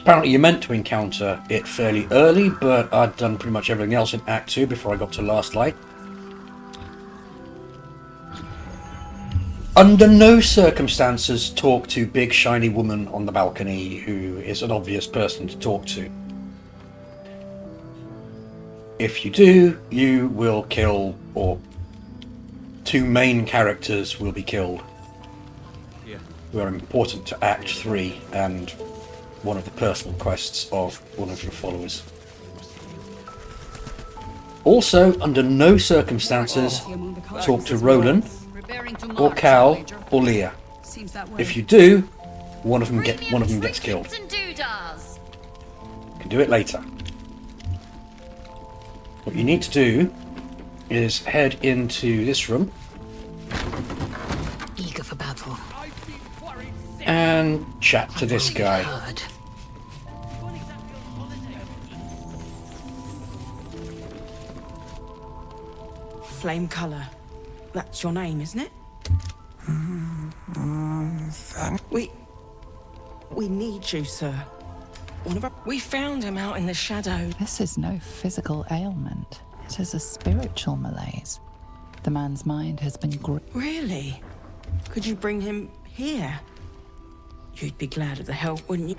Apparently you're meant to encounter it fairly early, but I'd done pretty much everything else in Act 2 before I got to Last Light. Under no circumstances talk to big shiny woman on the balcony who is an obvious person to talk to. If you do, you will kill, or two main characters will be killed, who are important to Act 3 and one of the personal quests of one of your followers. Also, under no circumstances, talk to Roland, or Cal, or Leah. If you do, one of them gets killed. You can do it later. What you need to do is head into this room. Eager for battle. And chat to this guy. Flame colour. That's your name, isn't it? We need you, sir. We found him out in the shadow. This is no physical ailment. It is a spiritual malaise. The man's mind has been Really? Could you bring him here? You'd be glad of the help, wouldn't you?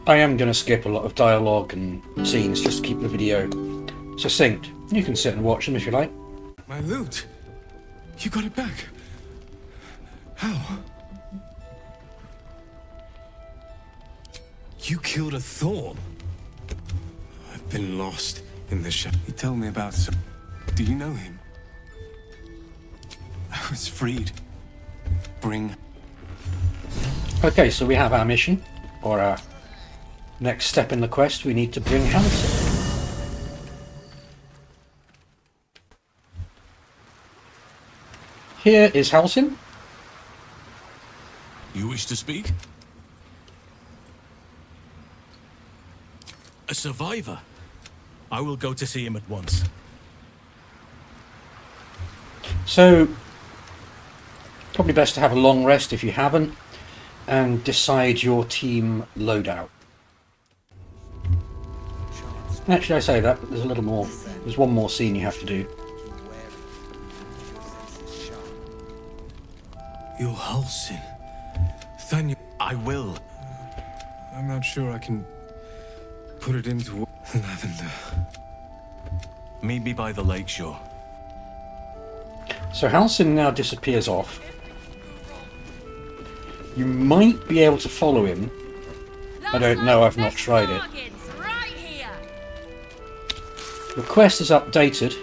I am going to skip a lot of dialogue and scenes just to keep the video succinct. You can sit and watch them if you like. My loot? You got it back? How? You killed a thorn? I've been lost in the shadow. He told me about some... Do you know him? I was freed. Bring... Okay, so we have our mission, or our next step in the quest. We need to bring Halsin. Here is Halsin. You wish to speak? A survivor? I will go to see him at once. So, probably best to have a long rest if you haven't, and decide your team loadout. Actually, I say that, but there's a little more. There's one more scene you have to do. You're Halsin. Thank I will. I'm not sure I can put it into lavender. Meet me by the lakeshore. So Halsin now disappears off. You might be able to follow him. I don't know, I've not tried it. The quest is updated.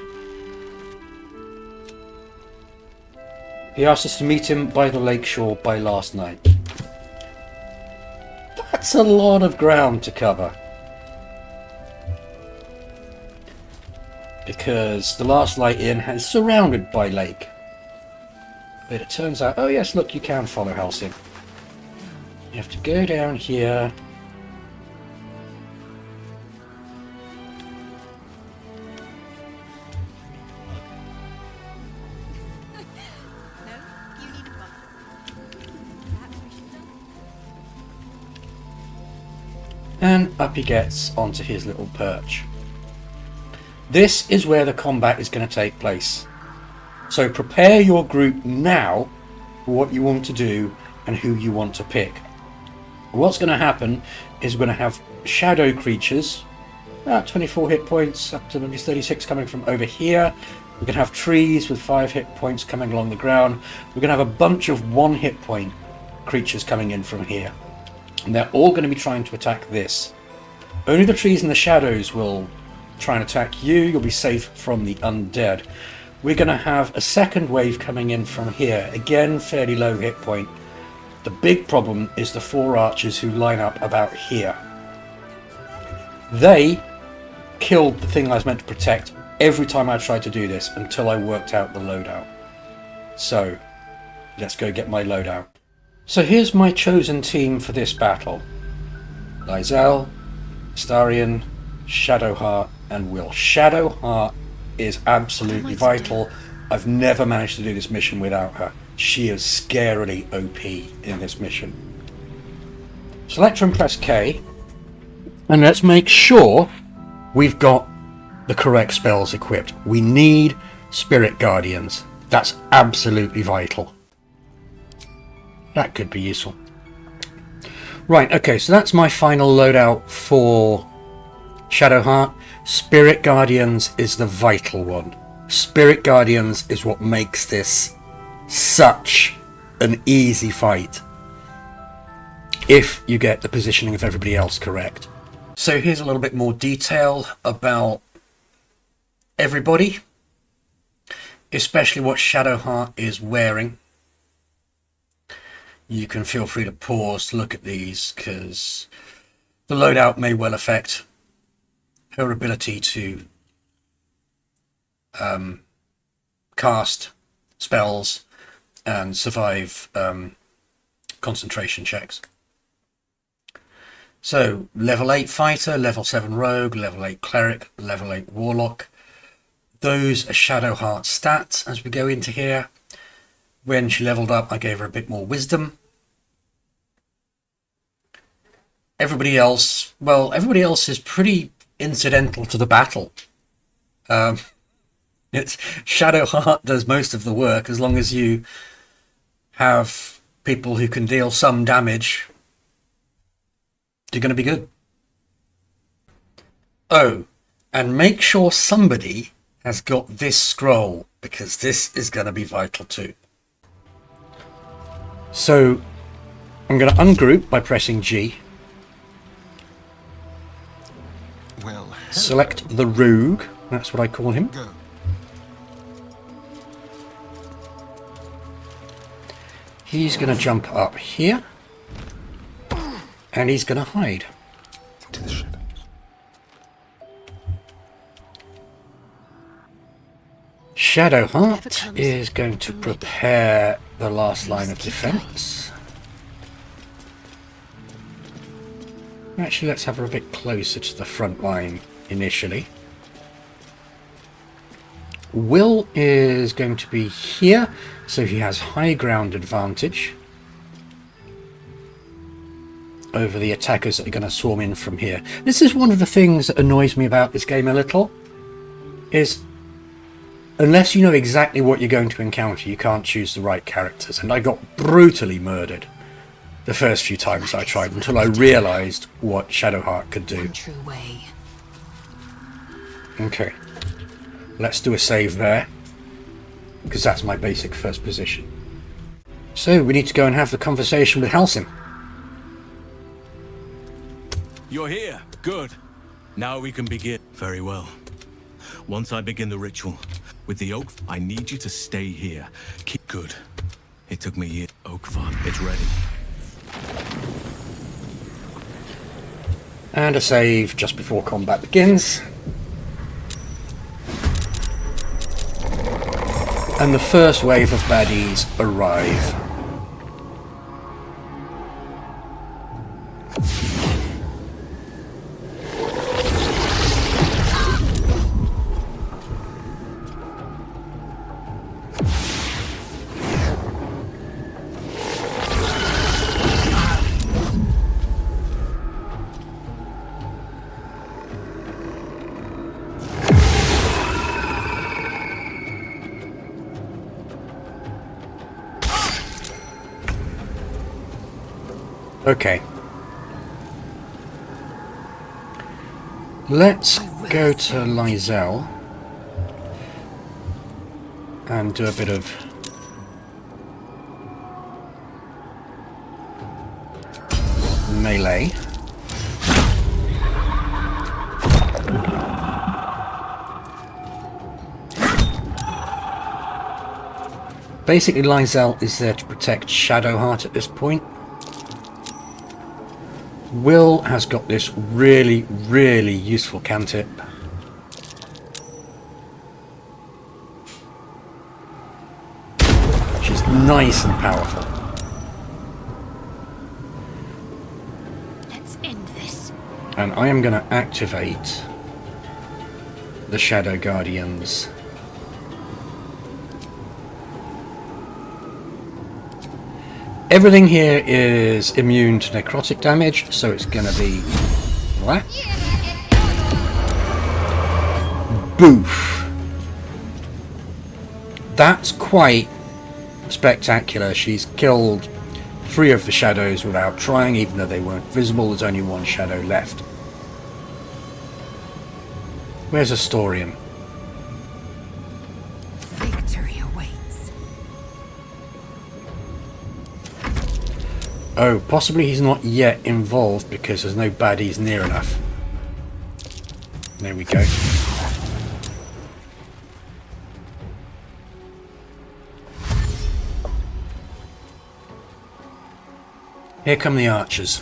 He asked us to meet him by the lakeshore by last night. That's a lot of ground to cover. Because the Last Light Inn is surrounded by lake. But it turns out, oh yes, look, you can follow Halsin. You have to go down here. And up he gets onto his little perch. This is where the combat is going to take place. So prepare your group now for what you want to do and who you want to pick. What's going to happen is we're going to have shadow creatures, about 24 hit points, up to maybe 36 coming from over here. We're going to have trees with 5 hit points coming along the ground. We're going to have a bunch of 1 hit point creatures coming in from here. And they're all going to be trying to attack this. Only the trees and the shadows will try and attack you. You'll be safe from the undead. We're going to have a second wave coming in from here. Again, fairly low hit point. The big problem is the 4 archers who line up about here. They killed the thing I was meant to protect every time I tried to do this until I worked out the loadout. So, let's go get my loadout. So here's my chosen team for this battle. Lysel, Astorian, Shadowheart, and Will. Shadowheart is absolutely vital. I've never managed to do this mission without her. she is scarily OP in this mission. Select and press K, and let's make sure we've got the correct spells equipped. We need Spirit Guardians. That's absolutely vital. That could be useful. Right, okay, so that's my final loadout for Shadowheart. Spirit Guardians is the vital one. Spirit Guardians is what makes this such an easy fight, if you get the positioning of everybody else correct. So here's a little bit more detail about everybody, especially what Shadowheart is wearing. You can feel free to pause to look at these, because the loadout may well affect her ability to cast spells and survive concentration checks. So, level 8 fighter, level 7 rogue, level 8 cleric, level 8 warlock. Those are Shadowheart's stats as we go into here. When she leveled up, I gave her a bit more wisdom. Everybody else, well, everybody else is pretty incidental to the battle. It's Shadowheart does most of the work, as long as you have people who can deal some damage. You're going to be good. Oh, and make sure somebody has got this scroll, because this is going to be vital too. So I'm going to ungroup by pressing G. Well, Select the rogue, that's what I call him. go. He's going to jump up here, and he's going to hide. Into the shadows. Shadowheart is going to prepare the last line of defense. Actually, let's have her a bit closer to the front line initially. Will is going to be here, so he has high ground advantage over the attackers that are going to swarm in from here. This is one of the things that annoys me about this game a little, is unless you know exactly what you're going to encounter, you can't choose the right characters. And I got brutally murdered the first few times I tried, until I realised what Shadowheart could do. True way. Okay, let's do a save there, because that's my basic first position. So we need to go and have the conversation with Halsin. You're here. Good. Now we can begin. Very well. Once I begin the ritual with the oak, I need you to stay here. Keep good. It took me years. Oak farm. It's ready. And a save just before combat begins. And the first wave of baddies arrive. Okay. Let's go to Lysel and do a bit of melee. Basically, Lysel is there to protect Shadowheart at this point. Will has got this really, really useful cantrip. She's nice and powerful. Let's end this. And I am going to activate the Shadow Guardians. Everything here is immune to necrotic damage, so it's going to be that. Boof. That's quite spectacular. She's killed 3 of the shadows without trying, even though they weren't visible. There's only 1 shadow left. Where's Astorian? Victory awaits. Oh, possibly he's not yet involved because there's no baddies near enough. There we go. Here come the archers,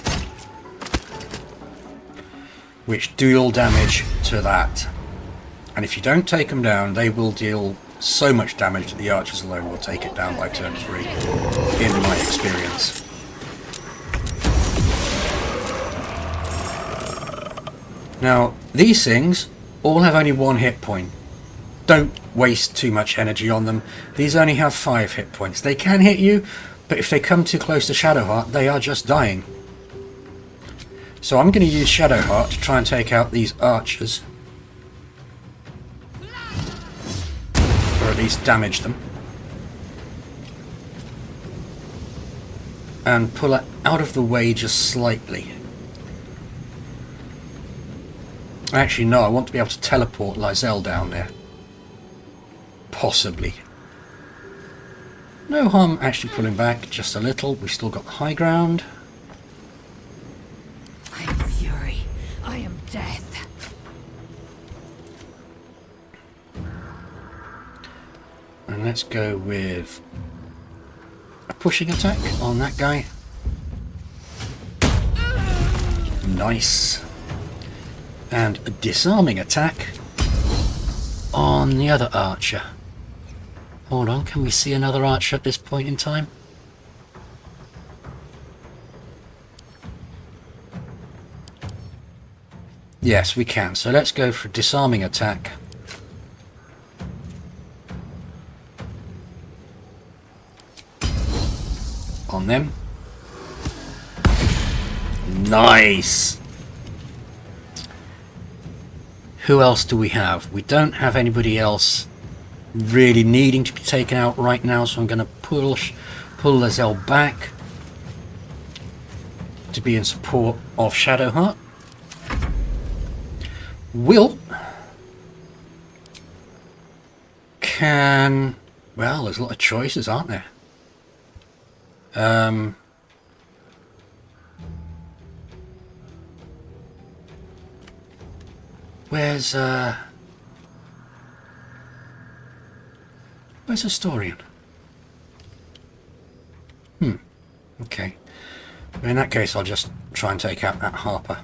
which deal damage to that. And if you don't take them down, they will deal so much damage that the archers alone will take it down by turn 3, in my experience. Now, these things all have only 1 hit point. Don't waste too much energy on them. These only have 5 hit points. They can hit you, but if they come too close to Shadowheart, they are just dying. So I'm going to use Shadowheart to try and take out these archers. Or at least damage them. And pull it out of the way just slightly. Actually, no, I want to be able to teleport Lizelle down there. Possibly. No harm actually pulling back, just a little. We've still got the high ground. I am fury. I am death. And let's go with a pushing attack on that guy. Nice. And a disarming attack on the other archer. Hold on, can we see another archer at this point in time? Yes, we can. So let's go for a disarming attack. On them. Nice! Who else do we have? We don't have anybody else really needing to be taken out right now, so I'm going to pull Lizelle back to be in support of Shadowheart. Will can... well, there's a lot of choices, aren't there? Where's Astorian? Okay. In that case, I'll just try and take out that Harper.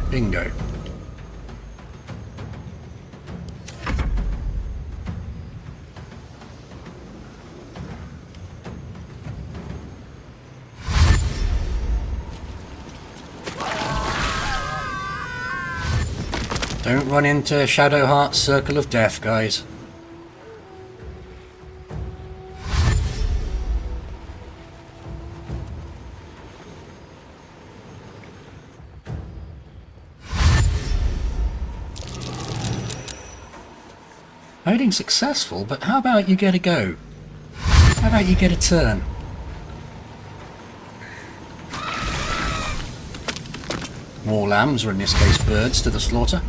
Bingo. Don't run into Shadowheart's circle of death, guys. Hiding successful, but how about you get a go? How about you get a turn? More lambs, or in this case birds, to the slaughter.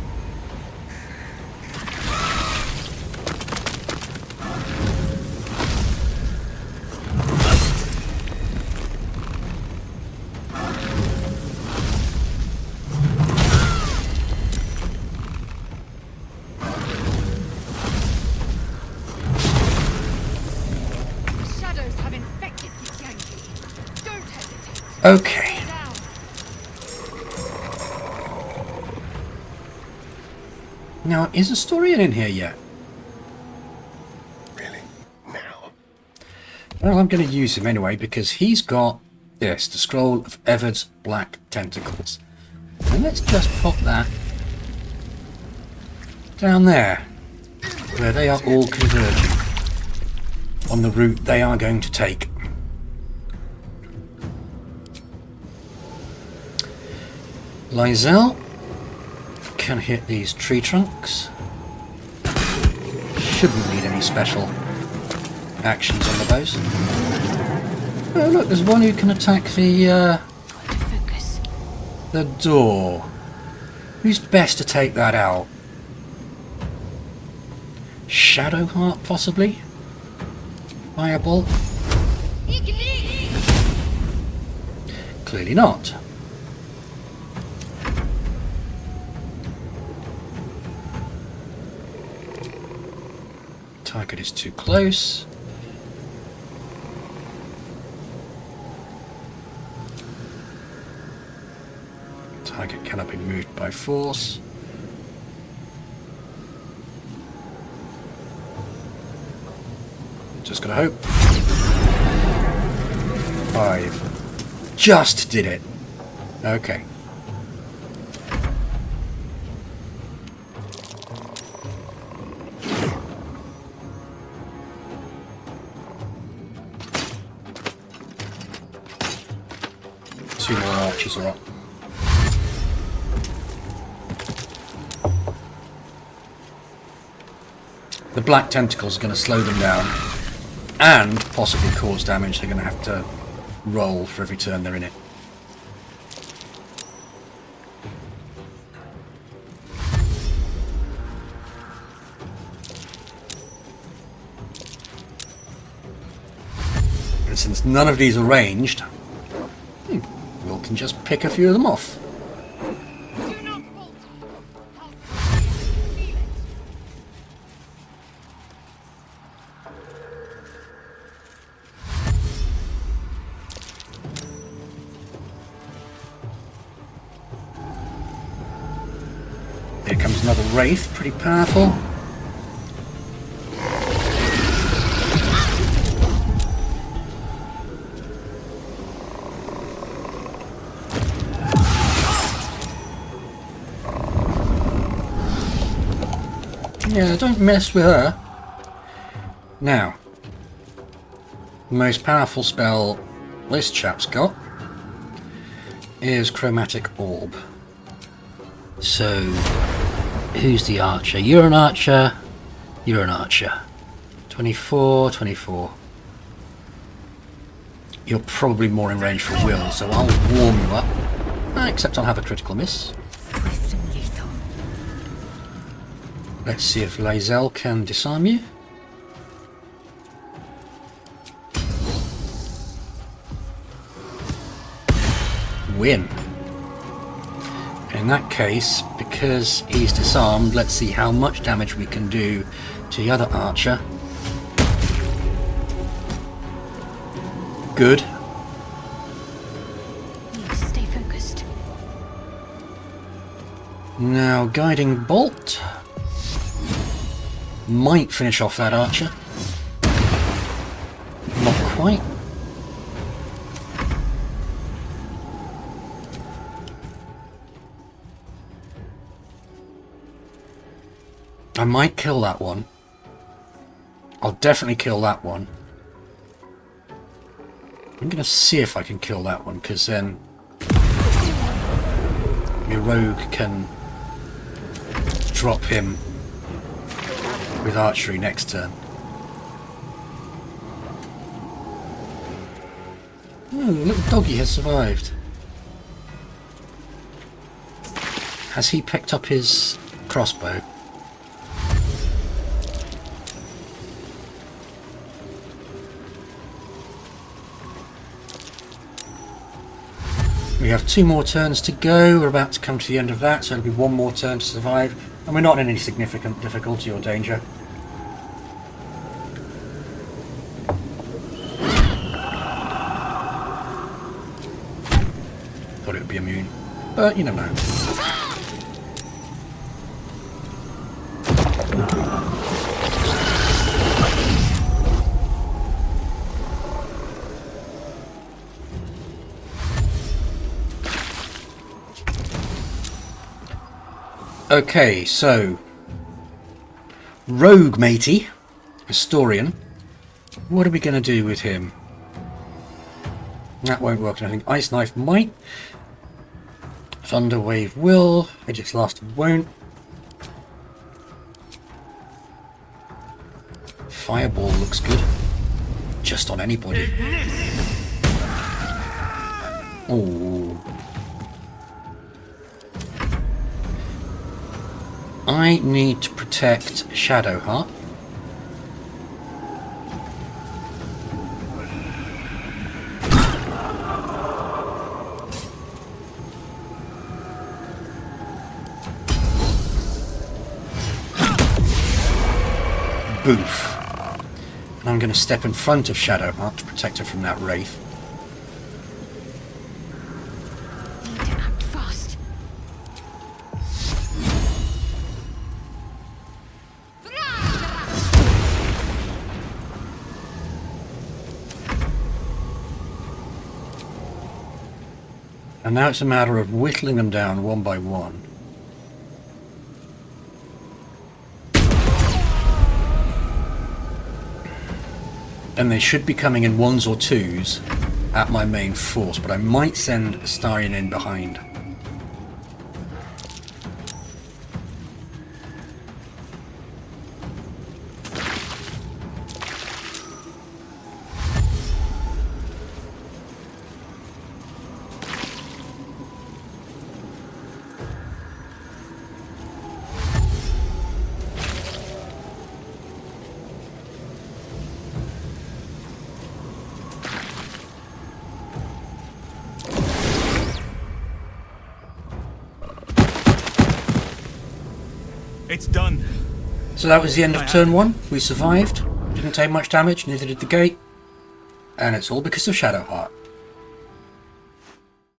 Okay. Now, is Astorian in here yet? Really? Now? Well, I'm going to use him anyway, because he's got this, the Scroll of Everard's Black Tentacles. And let's just pop that down there, where they are all converging on the route they are going to take. Lysel can hit these tree trunks. Shouldn't need any special actions on the bows. Oh look, there's one who can attack the door. Who's best to take that out? Shadowheart, possibly? Fireball? Clearly not. Target is too close. Target cannot be moved by force. Just gotta hope. 5. Just did it. Okay. Two more archers are up. The black tentacles are going to slow them down and possibly cause damage. They're going to have to roll for every turn they're in it. And since none of these are ranged, Will can just pick a few of them off. Here comes another Wraith, pretty powerful. Yeah, don't mess with her. Now, the most powerful spell this chap's got is Chromatic Orb. So, who's the archer? You're an archer. You're an archer. 24, 24. You're probably more in range for Will, so I'll warm you up. Except I'll have a critical miss. Let's see if Lysel can disarm you. Win. In that case, because he's disarmed, let's see how much damage we can do to the other archer. Good. Stay focused. Now, Guiding Bolt might finish off that archer. Not quite. I might kill that one. I'll definitely kill that one. I'm going to see if I can kill that one, because then my rogue can drop him with archery next turn. Oh, the little doggy has survived. Has he picked up his crossbow? We have 2 more turns to go. We're about to come to the end of that, so it'll be 1 more turn to survive. And we're not in any significant difficulty or danger. Thought it would be immune, but you never know. Okay, so Rogue Matey, Astorian. What are we going to do with him? That won't work. I think Ice Knife might. Thunder Wave will. Aegis Last won't. Fireball looks good. Just on anybody. Oh. I need to protect Shadowheart. Boof. And I'm going to step in front of Shadowheart to protect her from that wraith. Need to act fast. And now it's a matter of whittling them down one by one. And they should be coming in ones or twos at my main force, but I might send Astorian in behind. It's done. So that was the end of turn one. We survived. Didn't take much damage, neither did the gate. And it's all because of Shadowheart.